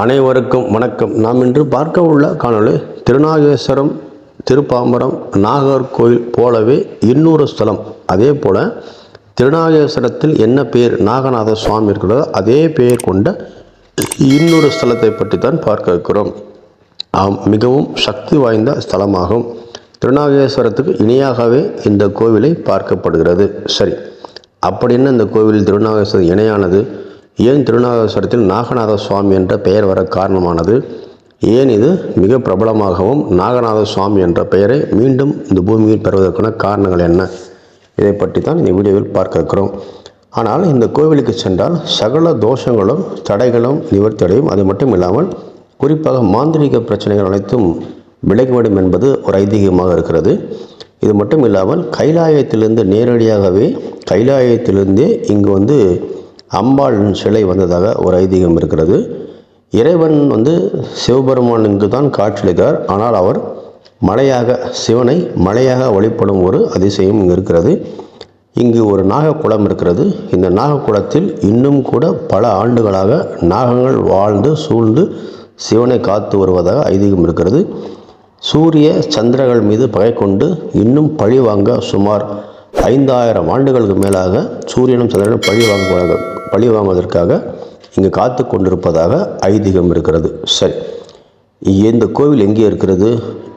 அனைவருக்கும் வணக்கம். நாம் இன்று பார்க்க உள்ள காணொளி திருநாகேஸ்வரம் திருப்பாம்பரம் நாகர்கோயில் போலவே இன்னொரு ஸ்தலம். அதே போல திருநாகேஸ்வரத்தில் என்ன பேர் நாகநாத சுவாமி இருக்கிறதோ அதே பெயர் கொண்ட இன்னொரு ஸ்தலத்தை பற்றி தான் பார்க்க இருக்கிறோம். மிகவும் சக்தி வாய்ந்த ஸ்தலமாகும். திருநாகேஸ்வரத்துக்கு இணையாகவே இந்த கோவிலை பார்க்கப்படுகிறது. சரி, அப்படின்னு இந்த கோவில் திருநாகேஸ்வரம் இணையானது ஏன் திருநாகேஸ்வரத்தில் நாகநாத சுவாமி என்ற பெயர் வர காரணமானது? ஏன் இது மிக பிரபலமாகவும் நாகநாத சுவாமி என்ற பெயரை மீண்டும் இந்த பூமியில் பெறுவதற்கான காரணங்கள் என்ன? இதை பற்றி தான் இந்த வீடியோவில் பார்க்க இருக்கிறோம். ஆனால் இந்த கோவிலுக்கு சென்றால் சகல தோஷங்களும் தடைகளும் நிவர்த்தி அடையும். அது மட்டும் இல்லாமல் குறிப்பாக மாந்திரீக பிரச்சனைகள் அனைத்தும் விலகிவிடும் என்பது ஒரு ஐதீகமாக இருக்கிறது. இது மட்டும் இல்லாமல் கைலாயத்திலிருந்து நேரடியாகவே கைலாயத்திலிருந்தே இங்கு அம்பாள் சிலை வந்ததாக ஒரு ஐதீகம் இருக்கிறது. இறைவன் சிவபெருமானுக்கு தான் காட்சியளித்தார். ஆனால் அவர் சிவனை மலையாக வழிபடும் ஒரு அதிசயம் இங்கு இருக்கிறது. இங்கு ஒரு நாகக்குளம் இருக்கிறது. இந்த நாகக்குளத்தில் இன்னும் கூட பல ஆண்டுகளாக நாகங்கள் வாழ்ந்து சூழ்ந்து சிவனை காத்து வருவதாக ஐதீகம் இருக்கிறது. சூரிய சந்திரர்கள் மீது பகை கொண்டு இன்னும் பழி வாங்க சுமார் 5000 ஆண்டுகளுக்கு மேலாக சூரியனும் சந்திரனும் பழி வாங்குவதற்காக இங்கு காத்து கொண்டிருப்பதாக ஐதீகம் இருக்கிறது. சரி, இந்த கோவில் எங்கே இருக்கிறது,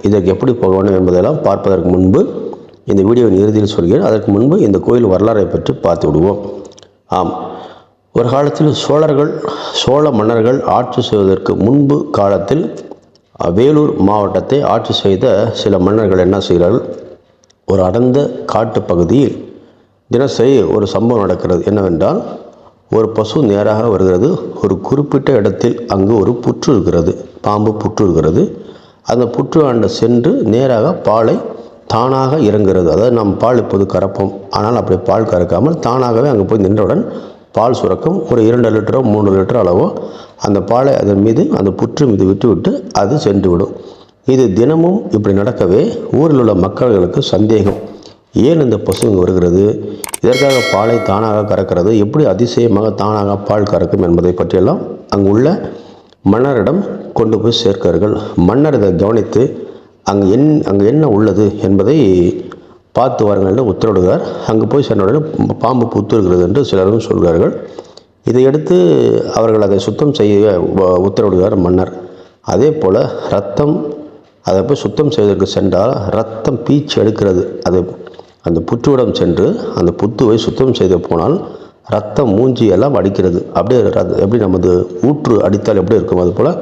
இதற்கு எப்படி போக வேண்டும் என்பதெல்லாம் பார்ப்பதற்கு முன்பு இந்த வீடியோவின் இறுதியில் சொல்கிறேன். அதற்கு முன்பு இந்த கோயில் வரலாறை பற்றி பார்த்து விடுவோம். ஒரு காலத்தில் சோழ மன்னர்கள் ஆட்சி செய்வதற்கு முன்பு காலத்தில் வேலூர் மாவட்டத்தை ஆட்சி செய்த சில மன்னர்கள் என்ன செய்கிறார்கள், ஒரு அடர்ந்த காட்டு பகுதியில் தினசரி ஒரு சம்பவம் நடக்கிறது. என்னவென்றால், ஒரு பசு நேராக வருகிறது. ஒரு குறிப்பிட்ட இடத்தில் அங்கு ஒரு புற்று இருக்கிறது, பாம்பு புற்று இருக்கிறது. அந்த புற்று ஆண்டு சென்று நேராக பாலை தானாக இறங்குகிறது. அதாவது நாம் பால் இப்போது கறப்போம், ஆனால் அப்படி பால் கறக்காமல் தானாகவே அங்கே போய் நின்றவுடன் பால் சுரக்கும். ஒரு 2 லிட்டரோ 3 லிட்டர் அளவோ அந்த பாலை அதன் மீது அந்த புற்று மீது விட்டுவிட்டு அது சென்றுவிடும். இது தினமும் இப்படி நடக்கவே ஊரில் உள்ள மக்களுக்கு சந்தேகம், ஏன் இந்த பசு இங்கே வருகிறது, இதற்காக பாலை தானாக கறக்கிறது, எப்படி அதிசயமாக தானாக பால் கறக்கும் என்பதை பற்றியெல்லாம் அங்கு உள்ள மன்னரிடம் கொண்டு போய் சேர்க்கிறார்கள். மன்னர் இதை கவனித்து அங்கு என்ன உள்ளது என்பதை பார்த்து வாருங்கள் என்று உத்தரவிடுகிறார். அங்கு போய் சென்றவுடன் பாம்பு புத்து இருக்கிறது என்று சிலரும் சொல்கிறார்கள். இதையடுத்து அவர்கள் அதை சுத்தம் செய்ய உத்தரவிடுகிறார் மன்னர். அதே போல் ரத்தம், அதை போய் சுத்தம் செய்வதற்கு சென்றால் ரத்தம் பீச்சு எடுக்கிறது. அந்த புற்றுவிடம் சென்று அந்த புத்துவை சுத்தம் செய்து போனால் ரத்தம் மூஞ்சி எல்லாம் அடிக்கிறது. அப்படியே எப்படி நமது ஊற்று அடித்தால் எப்படி இருக்கும், அதுபோல்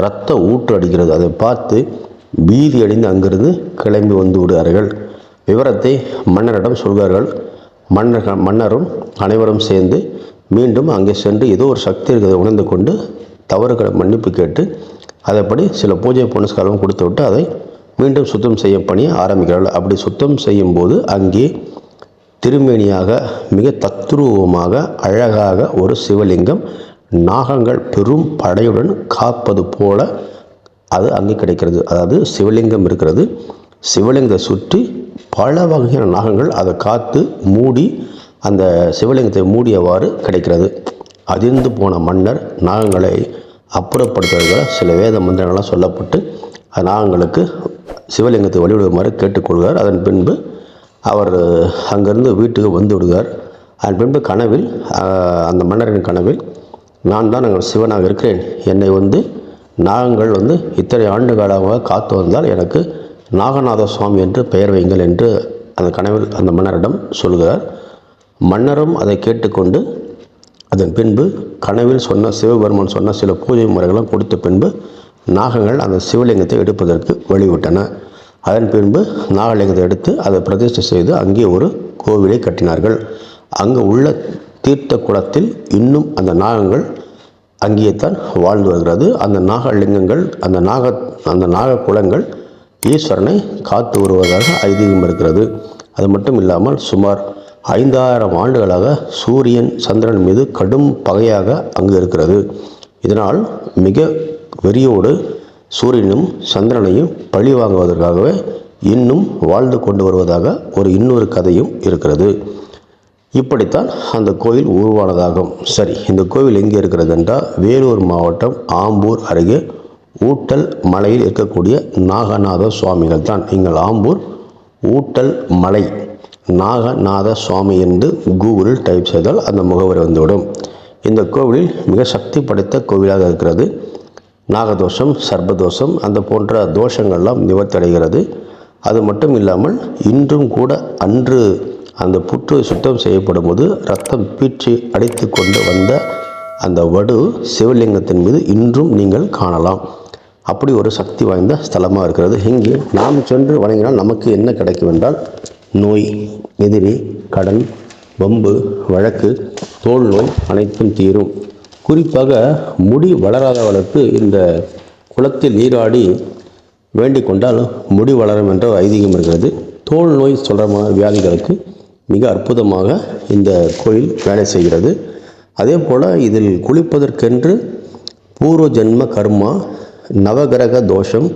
ரத்த ஊற்று அடிக்கிறது. அதை பார்த்து பீதி அடைந்து அங்கிருந்து கிளம்பி வந்து விடுவார்கள். விவரத்தை மன்னரிடம் சொல்கிறார்கள். மன்னரும் அனைவரும் சேர்ந்து மீண்டும் அங்கே சென்று ஏதோ ஒரு சக்தி இருக்கிறதை உணர்ந்து கொண்டு தவறுகளை மன்னிப்பு கேட்டு அதைப்படி சில பூஜை புனஸ்காரம் கொடுத்து விட்டு அதை மீண்டும் சுத்தம் செய்ய பணியை ஆரம்பிக்கிறார்கள். அப்படி சுத்தம் செய்யும் போது அங்கே திருமேனியாக மிக தத்ரூபமாக அழகாக ஒரு சிவலிங்கம் நாகங்கள் பெரும் படையுடன் காப்பது போல அது அங்கே கிடைக்கிறது. அதாவது சிவலிங்கம் இருக்கிறது, சிவலிங்கத்தை சுற்றி பல வகையான நாகங்கள் அதை காத்து மூடி அந்த சிவலிங்கத்தை மூடியவாறு கிடைக்கிறது. அதிர்ந்து போன மன்னர் நாகங்களை அப்புறப்படுத்துவதாக சில வேத மந்திரங்கள்லாம் சொல்லப்பட்டு நாகங்களுக்கு சிவலிங்கத்தை வழிவிடுமாறு கேட்டுக்கொள்கிறார். அதன் பின்பு அவர் அங்கிருந்து வீட்டுக்கு வந்து விடுகிறார். அதன் பின்பு கனவில் அந்த மன்னரின் கனவில், நான் தான் நாங்கள் சிவனாக இருக்கிறேன், என்னை நாகங்கள் இத்தனை ஆண்டு காலமாக காத்து வந்தால் எனக்கு நாகநாத சுவாமி என்று பெயர் வைங்கள் என்று அந்த கனவில் அந்த மன்னரிடம் சொல்கிறார். மன்னரும் அதை கேட்டுக்கொண்டு அதன் பின்பு கனவில் சிவபெருமான் சொன்ன சில பூஜை முறைகளும் கொடுத்த பின்பு நாகங்கள் அந்த சிவலிங்கத்தை எடுப்பதற்கு வழிவிட்டன. அதன் பின்பு நாகலிங்கத்தை எடுத்து அதை பிரதிஷ்டை செய்து அங்கே ஒரு கோவிலை கட்டினார்கள். அங்கு உள்ள தீர்த்த குளத்தில் இன்னும் அந்த நாகங்கள் அங்கேயே தான் வாழ்ந்து வருகிறது. அந்த நாகலிங்கங்கள் அந்த நாக குளங்கள் ஈஸ்வரனை காத்து வருவதாக ஐதீகம் இருக்கிறது. அது மட்டும் இல்லாமல் சுமார் 5000 ஆண்டுகளாக சூரியன் சந்திரன் மீது கடும் பகையாக அங்கு இருக்கிறது. இதனால் மிக வெறியோடு சூரியனும் சந்திரனையும் பழி வாங்குவதற்காகவே இன்னும் வாழ்ந்து கொண்டு வருவதாக இன்னொரு கதையும் இருக்கிறது. இப்படித்தான் அந்த கோயில் உருவானதாகும். சரி, இந்த கோவில் எங்கே இருக்கிறது என்றால் வேலூர் மாவட்டம் ஆம்பூர் அருகே ஊட்டல் மலையில் இருக்கக்கூடிய நாகநாத சுவாமிகள் தான். நீங்கள் ஆம்பூர் ஊட்டல் மலை நாகநாத சுவாமி என்று கூகுளில் டைப் செய்தால் அந்த முகவரி வந்துவிடும். இந்த கோவிலில் மிக சக்தி படைத்த கோவிலாக இருக்கிறது. நாகதோஷம், சர்ப்பதோஷம் அந்த போன்ற தோஷங்கள்லாம் நிவர்த்தி அடைகிறது. அது மட்டும் இல்லாமல் இன்றும் கூட அன்று அந்த புற்று சுத்தம் செய்யப்படும் போது ரத்தம் பீச்சி அடித்து கொண்டு வந்த அந்த வடு சிவலிங்கத்தின் மீது இன்றும் நீங்கள் காணலாம். அப்படி ஒரு சக்தி வாய்ந்த ஸ்தலமாக இருக்கிறது. இங்கே நாம் சென்று வணங்கினால் நமக்கு என்ன கிடைக்கும் என்றால் நோய், எதிரி, கடன், வம்பு, வழக்கு, தோல் நோய் அனைத்தும் தீரும். குறிப்பாக முடி வளராதவர்களுக்கு இந்த குளத்தில் நீராடி வேண்டிக் கொண்டால் முடி வளரும் என்ற ஐதீகம் இருக்கிறது. தோல் நோய் தொடர்பான வியாதிகளுக்கு மிக அற்புதமாக இந்த கோயில் வேலை செய்கிறது. அதே போல் இதில் குளிப்பதற்கென்று பூர்வ ஜென்ம கர்மா, நவகிரக தோஷம்,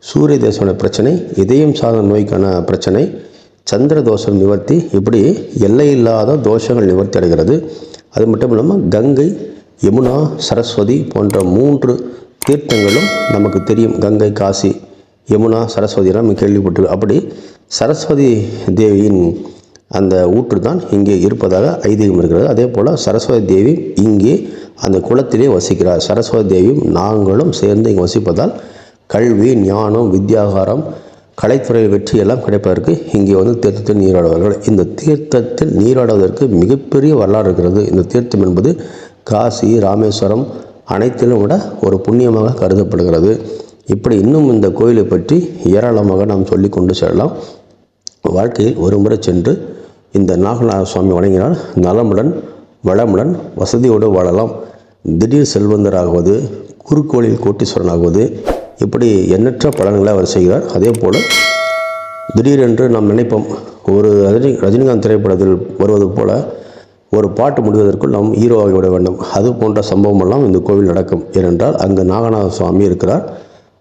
சூரிய தேசமான பிரச்சனை, இதயம் சார்ந்த நோய்க்கான பிரச்சனை, சந்திர தோஷம் நிவர்த்தி, இப்படி எல்லையில்லாத தோஷங்கள் நிவர்த்தி அடைகிறது. அது மட்டும் இல்லாமல் கங்கை, யமுனா, சரஸ்வதி போன்ற 3 தீர்த்தங்களும் நமக்கு தெரியும். கங்கை, காசி, யமுனா, சரஸ்வதியெல்லாம் நம்ம கேள்விப்பட்டு, அப்படி சரஸ்வதி தேவியின் அந்த ஊற்று தான் இங்கே இருப்பதாக ஐதீகம் இருக்கிறது. அதே போல் சரஸ்வதி தேவி இங்கே அந்த குளத்திலே வசிக்கிறார். சரஸ்வதி தேவியும் நாங்களும் சேர்ந்து இங்கே வசிப்பதால் கல்வி, ஞானம், வித்யாகாரம், கலைத்துறையில் வெற்றியெல்லாம் கிடைப்பதற்கு இங்கே வந்து தீர்த்தத்தில் நீராடுவார்கள். இந்த தீர்த்தத்தில் நீராடுவதற்கு மிகப்பெரிய வரலாறு இருக்கிறது. இந்த தீர்த்தம் என்பது காசி, ராமேஸ்வரம் அனைத்திலும் விட ஒரு புண்ணியமாக கருதப்படுகிறது. இப்படி இன்னும் இந்த கோயிலை பற்றி ஏராளமாக நாம் சொல்லி கொண்டு செல்லலாம். வாழ்க்கையில் ஒரு முறை சென்று இந்த நாகநாத சுவாமி வணங்கினால் நலமுடன், வளமுடன், வசதியோடு வாழலாம். திடீர் செல்வந்தராகுவது, குறுக்கோளில் கோட்டீஸ்வரனாகுவது, இப்படி எண்ணற்ற பலன்களை அவர் செய்கிறார். அதே போல் திடீரென்று நாம் நினைப்போம், ஒரு ரஜினிகாந்த் திரைப்படத்தில் வருவது போல ஒரு பாட்டு முடிவதற்குள் நாம் ஹீரோவாகி விட வேண்டும். அது போன்ற சம்பவமெல்லாம் இந்த கோவில் நடக்கும். ஏனென்றால் அங்கு நாகநாத சுவாமி இருக்கிறார்.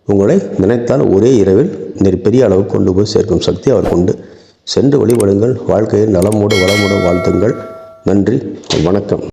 உங்களை நினைத்தால் ஒரே இரவில் பெரிய அளவுக்கு கொண்டு போய் சேர்க்கும் சக்தி அவர் கொண்டு. சென்று வழிபடுங்கள். வாழ்க்கையில் நலமோடு வளமோடு வாழ்த்துங்கள். நன்றி, வணக்கம்.